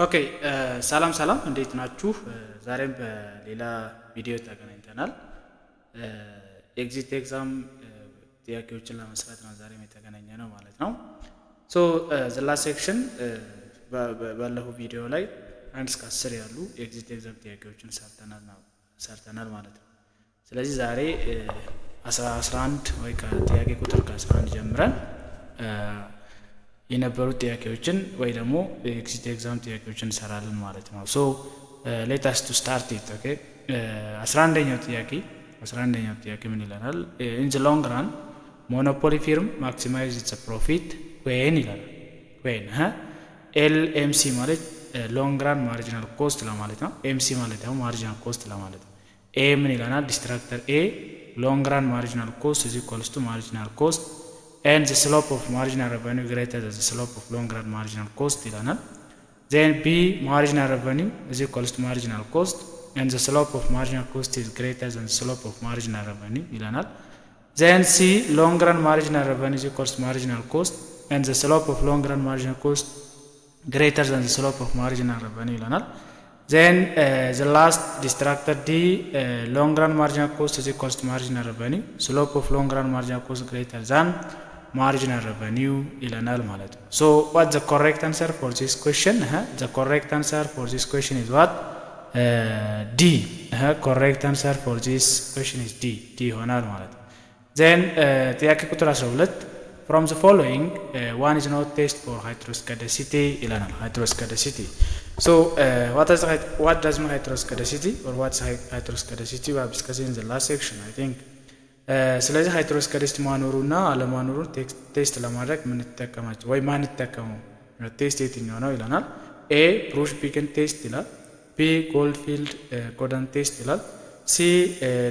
ኦኬ ሰላም ሰላም እንዴት ናችሁ? ዛሬም በሌላ ቪዲዮ ተገናኝተናል። ኤግዚት ኤግዛም ጥያቄዎችን ለመስራት ነው ዛሬም የተገናኘ ነው ማለት ነው። ሶ ዘ ላስት ሴክሽን ባለፈው ቪዲዮ ላይ 1 እስከ 10 ያሉ ኤግዚት ኤግዛም ጥያቄዎችን ሰርተናል ማለት ነው። ስለዚህ ዛሬ 11 ወይ ከጥያቄ ቁጥር ከ11 ጀምረን የነበሩት ጥያቄዎችን ወይ ደግሞ ኤግዚት ኤግዛም ጥያቄዎችን እንሰራለን ማለት ነው። ሶ ሌት አስ ቱ ስታርት ኢት ኦኬ። 11ኛው ጥያቄ ምን ይላል? ኢን ዘ ሎንግ ራን ሞኖፖሊ ፊርም ማክሲማይዝ ኢትስ ፕሮፊት ዌን ይላል። ዌን ኤልኤምሲ ማለት ሎንግ ራን ማርጂናል ኮስት ለማለት ነው። ኤምሲ ማለት ደግሞ ማርጂናል ኮስት ለማለት ነው። ኤ ምን ይላል? ዲስትራክተር ኤ ሎንግ ራን ማርጂናል ኮስት ኢዝ ኢኳልስ ቱ ማርጂናል ኮስት and the slope of marginal revenue greater than the slope of long run marginal cost ይላናል። then B marginal revenue is equals to marginal cost and the slope of marginal cost is greater than the slope of marginal revenue ይላናል። then C long run marginal revenue is equals to marginal cost and the slope of long run marginal cost greater than the slope of marginal revenue ይላናል። then the last distractor D long run marginal cost is equals to marginal revenue, slope of long run marginal cost greater than marginal revenue ይለናል ማለት ነው። So what the correct answer for this question? The correct answer for this question is what? D. Correct answer for this question is D ይሆናል ማለት ነው። Then ጥያቄ ቁጥር 12 from the following one is not test for heteroscedasticity ይለናል። heteroscedasticity. So what does mean heteroscedasticity or what's heteroscedasticity? We have discussed in the last section I think. ስለዚህ ሃይድሮስኬዳሲቲ ማኖሩና አለማኖሩን ቴስት ለማድረግ የምንጠቀማቸው ወይ ማን ይጠቀመው ቴስት የትኛው ነው ይለናል። ኤ ብሩሽ ቢግን ቴስት ይላል። ቢ ጎልድፊልድ ጎደን ቴስት ይላል። ሲ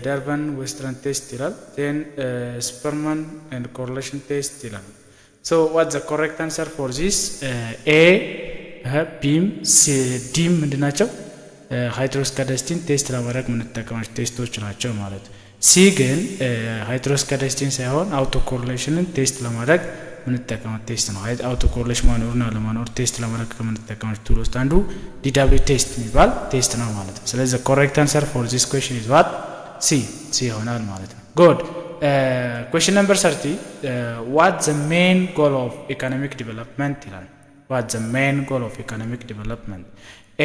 ደርበን ዌስተርን ቴስት ይላል። ዜን ስፐርማን ኤንድ ኮሪሌሽን ቴስት ይላል። ሶ ዋት ዘ ኮሬክት አንሰር ፎር ዚስ? ኤ ቢም ዲም ምንድናቸው? ሃይድሮስኬዳሲቲን ቴስት ለማድረግ የምንጠቀማቸው ቴስቶች ናቸው ማለት ነው። ሲ ግን ሃይድሮስኬዳሲቲን ሳይሆን አውቶ ኮሪሌሽንን ቴስት ለማድረግ የምንጠቀመው ቴስት ነው። አውቶ ኮሪሌሽን ማኖርና አለማኖር ቴስት ለማድረግ ከምንጠቀማቸው ቱል ውስጥ አንዱ ዲደብሊው ቴስት የሚባል ቴስት ነው ማለት ነው። ስለዚህ ኮሬክት አንሰር ፎር ዚስ ኩዌስችን ኢዝ ዋት? ሲ ይሆናል ማለት ነው። ጉድ ኩዌስችን ነምበር 30 ዋት ዘ ሜን ጎል ኦፍ ኢኮኖሚክ ዲቨሎፕመንት ይላል። ዋት ዘ ሜን ጎል ኦፍ ኢኮኖሚክ ዲቨሎፕመንት?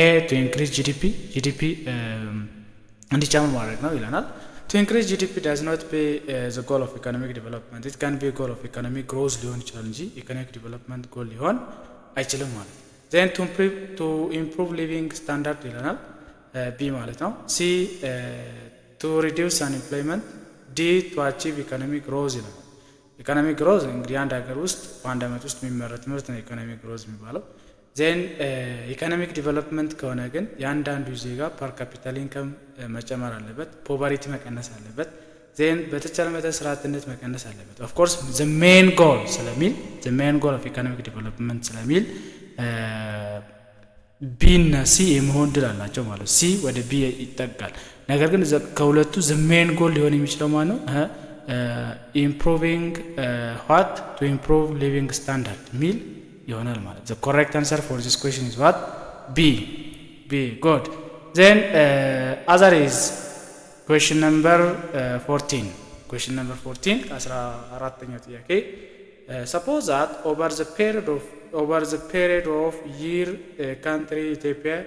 ኤ ቱ ኢንክሪዝ ጂዲፒ እንዲጨምር ማድረግ ነው ይለናል። To increase GDP does not be the goal of economic development. It can be a goal of economic growth ሊሆን ይችላል እንጂ economic development goal ሊሆን አይችልም ማለት ነው። Then to improve living standard ይለናል B ማለት ነው። C to reduce unemployment. D to achieve economic growth ይለናል። economic growth እንግዲህ አንድ ሀገር ውስጥ በአንድ ዓመት ውስጥ የሚመረት ምርት ነው economic growth የሚባለው። ዜን ኢኮኖሚክ ዲቨሎፕመንት ከሆነ ግን የአንዳንዱ ዜጋ ፐር ካፒታል ኢንከም መጨመር አለበት፣ ፖቨርቲ መቀነስ አለበት፣ ዜን በተቻለ መጠን ስራ አጥነት መቀነስ አለበት። ኦፍ ኮርስ ዘ ሜን ጎል ስለሚል ዘ ሜን ጎል ኦፍ ኢኮኖሚክ ዲቨሎፕመንት ስለሚል ቢ እና ሲ የመሆን ድል አላቸው ማለት ሲ ወደ ቢ ይጠጋል። ነገር ግን ከሁለቱ ዘ ሜን ጎል ሊሆን የሚችለው ማለት ነው ኢምፕሩቪንግ ዋት ቱ ኢምፕሩቭ ሊቪንግ ስታንዳርድ ሚል ይሆናል ማለት ነው። The correct answer for this question is what? B. Good. Then other is question number 14. Question number 14 14ኛው ጥያቄ suppose that over the period of year country Ethiopia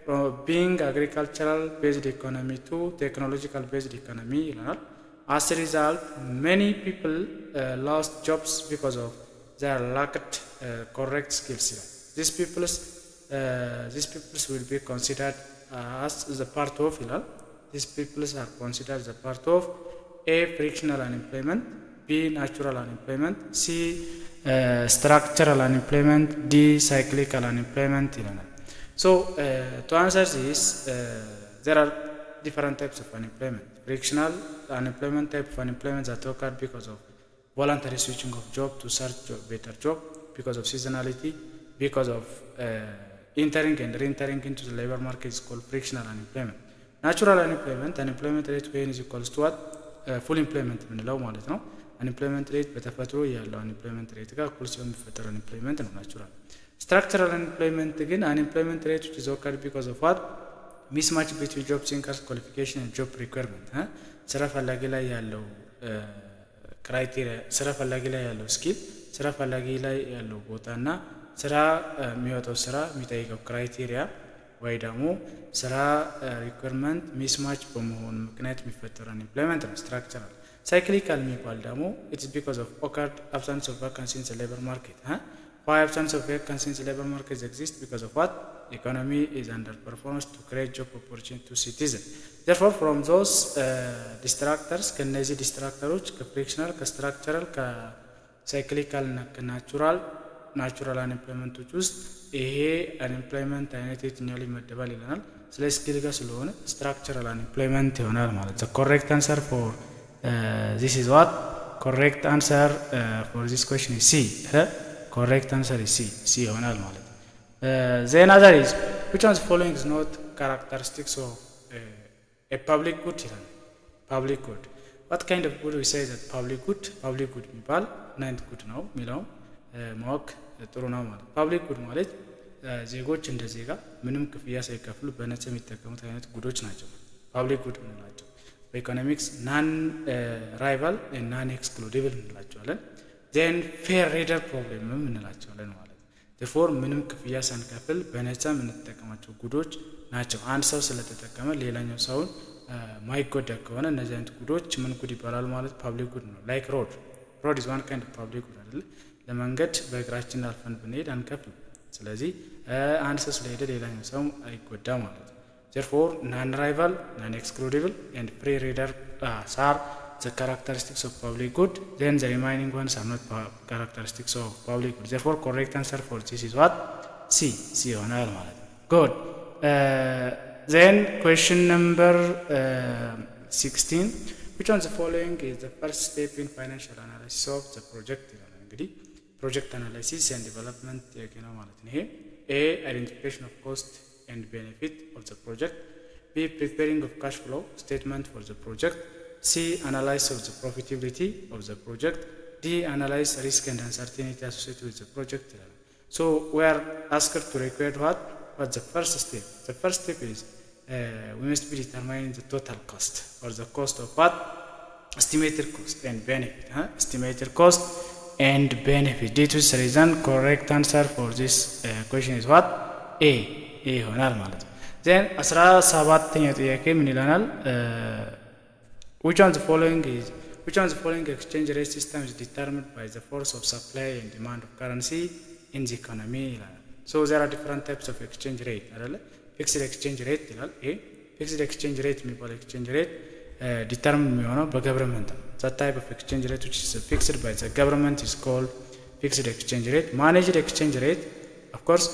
from being agricultural based economy to technological based economy ይላል። As a result many people lost jobs because of their lacked correct skills. These peoples will be considered as the part of ይላል። These peoples are considered the part of A frictional unemployment, B natural unemployment, C structural unemployment, D cyclical unemployment ይላል። So to answer this there are different types of unemployment. Frictional unemployment type of unemployment that occur because of voluntary switching of job to search a better job, because of seasonality, because of entering and re-entering into the labor market is called frictional unemployment. Natural unemployment rate when is equals to what? Full employment ምንለው ማለት ነው። unemployment rate በተፈጥሮ ያለው unemployment rate ጋር እኩል ሲሆን የሚፈጠረው unemployment ነው ናቹራል። structural unemployment ግን unemployment rate which is occurred because of what mismatch between job seekers qualification and job requirement ስራ ፈላጊ ላይ ያለው ክራይቴሪያ ስራ ፈላጊ ላይ ያለው ስኪል ስራ ፈላጊ ላይ ያለው ቦታና ስራ የሚወጣው ስራ የሚጠይቀው ክራይቴሪያ ወይ ደግሞ ስራ ሪኳየርመንት ሚስማች በመሆኑ ምክንያት የሚፈጠረው unemployment ነው structural cyclical የሚባል ደግሞ it's because of occurred absence of vacancies in the labor market why absence of vacancies in the labor market exists because of what economy is under performance to create job opportunity to citizens therefore from those distractors ከነዚህ ዲስትራክተሮች ከፍሪክሽናል ከስትራክቸራል ከሳይክሊካል እና ከናቹራል አንኤምፕሎይመንቶች ውስጥ ይሄ አንኤምፕሎይመንት አይነት የትኛው ላይ ይመደባል ይለናል ስለዚህ ስኪል ጋር ስለሆነ ስትራክቸራል አንኤምፕሎይመንት ይሆናል ማለት the correct answer for this is what correct answer for this question is C correct answer is C ይሆናል ማለት then other is which one of the following is not characteristics of a public good ይላል public good what kind of good we say that public good የሚባል ናይንት ጉድ ነው የሚለው ማወቅ ጥሩ ነው ማለት ፐብሊክ ጉድ ማለት ዜጎች እንደ ዜጋ ምንም ክፍያ ሳይከፍሉ በነፃ የሚጠቀሙት አይነት ጉዶች ናቸው ፐብሊክ ጉድ እንላቸው በኢኮኖሚክስ ናን ራይቫል ናን ኤክስክሉዲብል እንላቸዋለን then fair reader problem እንላቸዋለን ማለት therefore ምንም ክፍያ ሳንከፍል በነፃ የምንጠቀማቸው ጉዶች ናቸው አንድ ሰው ስለተጠቀመ ሌላኛው ሰውን ማይጎዳ ከሆነ እነዚህ አይነት ጉዶች ምን ጉድ ይባላል ማለት ፐብሊክ ጉድ ነው like road is one kind of public good አይደል ለመንገድ በእግራችን አልፈን ብንሄድ አንከፍልም ስለዚህ አንድ ሰው ስለሄደ ሌላኛው ሰው አይጎዳ ማለት ነው therefore non rival non excludable and free reader are the characteristics of public good then the remaining ones are not characteristics of public good therefore correct answer for this is what C ይሆናል ማለት ነው good then question number 16 which one of the following is the first step in financial analysis of the project እንግዲህ project analysis and development ጥያቄ ነው ማለት ነው ይሄ A identification of cost and benefit of the project B preparing of cash flow statement for the project C analysis of the profitability of the project D analyze risk and uncertainty associated with the project so we are asked to record what the first step the first step is we must be determining the total cost or the cost of what estimated cost and benefit estimated cost and benefit due to this reason correct answer for this question is what A ይሆናል ማለት ነው then 17ኛው ጥያቄ ምን ይላል which one of the following exchange rate system is determined by the force of supply and demand of currency in the economy ይላል so there are different types of exchange rate አይደለ fixed exchange rate ይላል fixed exchange rate የሚባለው exchange rate determined የሚሆነው በገቨርንመንት ነው that type of exchange rate which is fixed by the government is called fixed exchange rate managed exchange rate of course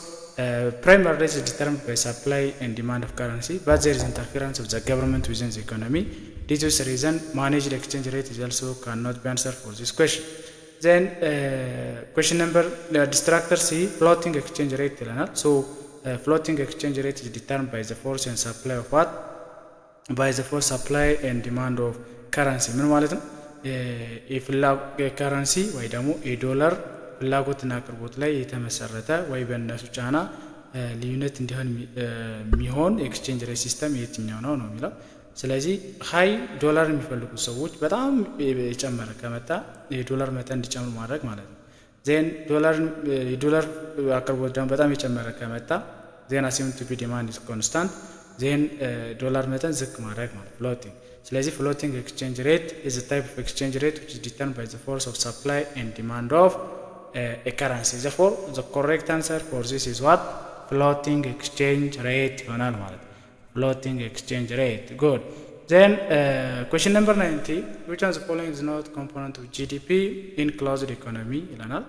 primarily is determined by supply and demand of currency but there is interference of the government within the economy due to this reason managed exchange rate is also cannot be answered for this question then question number distractor C floating exchange rate ይላል so floating exchange rate is determined by the force and supply of what by the force supply and demand of currency ምን ማለት ነው የከረንሲ ወይ ደግሞ የዶላር ፍላጎትና አቅርቦት ላይ የተመሰረተ ወይ በእነሱ ጫና ልዩነት እንዲሆን የሚሆን ኤክስቼንጅ ሬት ሲስተም የትኛው ነው የሚለው ስለዚህ ሃይ ዶላር የሚፈልጉ ሰዎች በጣም የጨመረ ከመጣ የዶላር መጠን እንዲጨምር ማድረግ ማለት ነው then የዶላር አቅርቦት ደግሞ በጣም የጨመረ ከመጣ then assume to be demand is constant then ዶላር መጠን ዝቅ ማድረግ ማለት floating ስለዚህ floating exchange rate is a type of exchange rate which is determined by the force of supply and demand of a currency therefore the correct answer for this is what floating exchange rate ይሆናል ማለት floating exchange rate good then question number 90 which one of the following is not component of GDP in closed economy ይላል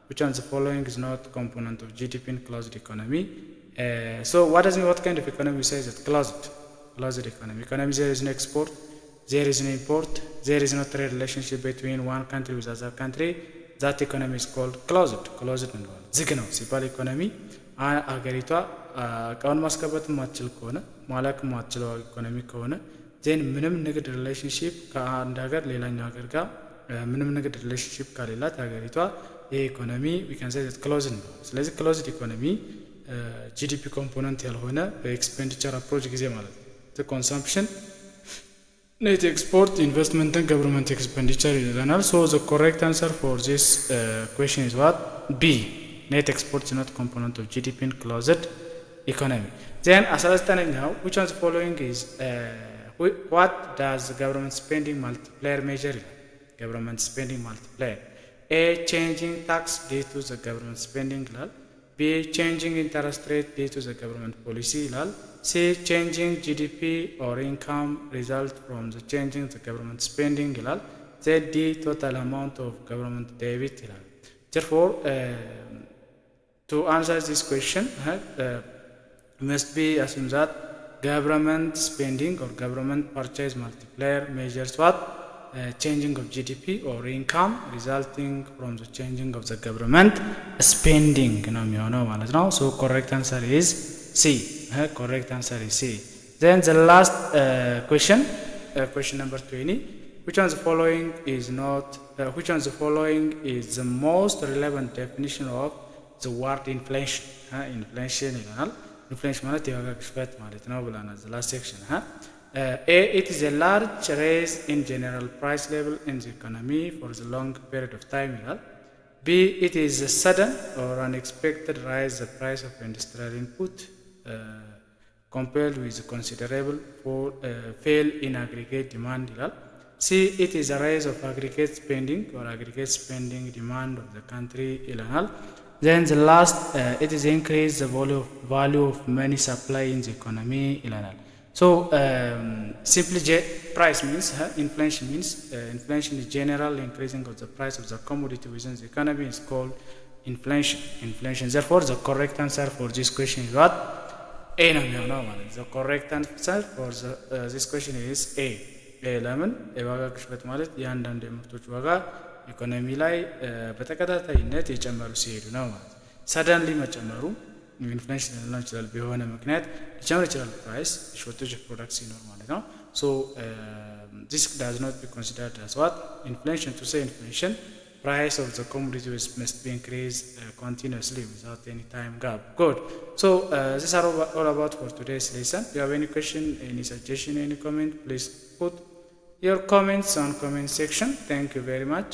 which one of the following is not component of GDP in closed economy so what kind of economy says that closed economy there is no export there is no import there is no trade relationship between one country with other country that economy is called closed ነው ዝግ ነው ሲባል ኢኮኖሚ አገሪቷ እቃውን ማስገባት ማትችል ከሆነ ማላክ ማትችለው ኢኮኖሚ ከሆነ then ምንም ንግድ ሪሌሽንሺፕ ከአንድ ሀገር ሌላኛው ሀገር ጋር ምንም ንግድ ሪሌሽንሺፕ ካሌላት ሀገሪቷ ይሄ ኢኮኖሚ we can say that closed ነው። ስለዚህ closed ኢኮኖሚ ጂዲፒ ኮምፖነንት ያልሆነ በኤክስፔንዲቸር አፕሮች ጊዜ ማለት ነው። the consumption net export investment and government expenditure ይለናል። so the correct answer for this question is what? B. net export is not component of GDP in closed economy. then 19ኛው which one of the following is what does the government spending multiplier measure? government spending multiplier. A. changing tax due to the government spending ይላል። B. changing interest rate due to the government policy ይላል። C. changing GDP or income result from the changing the government spending ይላል። Z. D. total amount of government debit ይላል። therefore to answer this question must be assume that government spending or government purchase multiplier measures what? Changing of GDP or income resulting from the changing of the government spending ነው የሚሆነው ማለት ነው። so correct answer is C. correct answer is C. then the last question number 20, which one of the following is not which one of the following is the most relevant definition of the word inflation? inflation ይላል። inflation ማለት የዋጋ ግሽበት ማለት ነው ብለናል the last section. A. it is a large rise in general price level in the economy for the long period of time ይላል። B. it is a sudden or unexpected rise the price of industrial input compared with considerable fall in aggregate demand ይላል። C. it is a rise of aggregate spending or aggregate spending demand of the country ይለናል። then the last it is increase the value of money supply in the economy ይለናል። so simply price means inflation means inflation is general increasing of the price of the commodity within the economy is called inflation. therefore the correct answer for this question is what? A ነው የሚሆነው ማለት ነው። the correct answer for this question is A. ለምን የዋጋ ግሽበት ማለት የአንዳንድ የምርቶች ዋጋ ኢኮኖሚ ላይ በተከታታይነት የጨመሩ ሲሄዱ ነው ማለት ነው። ሰደንሊ መጨመሩ ኢንፍሌሽን ሊሆን ይችላል በሆነ ምክንያት ሊጨምር ይችላል ፕራይስ ሾርቴጅ ኦፍ ፕሮዳክት ሲኖር ማለት ነው። so this does not be considered as what? inflation. to say inflation price of the commodities must be increased continuously without any time gap. good. so these are all about for today's lesson. if you have any question, any suggestion, any comment, please put your comments on comment section. thank you very much.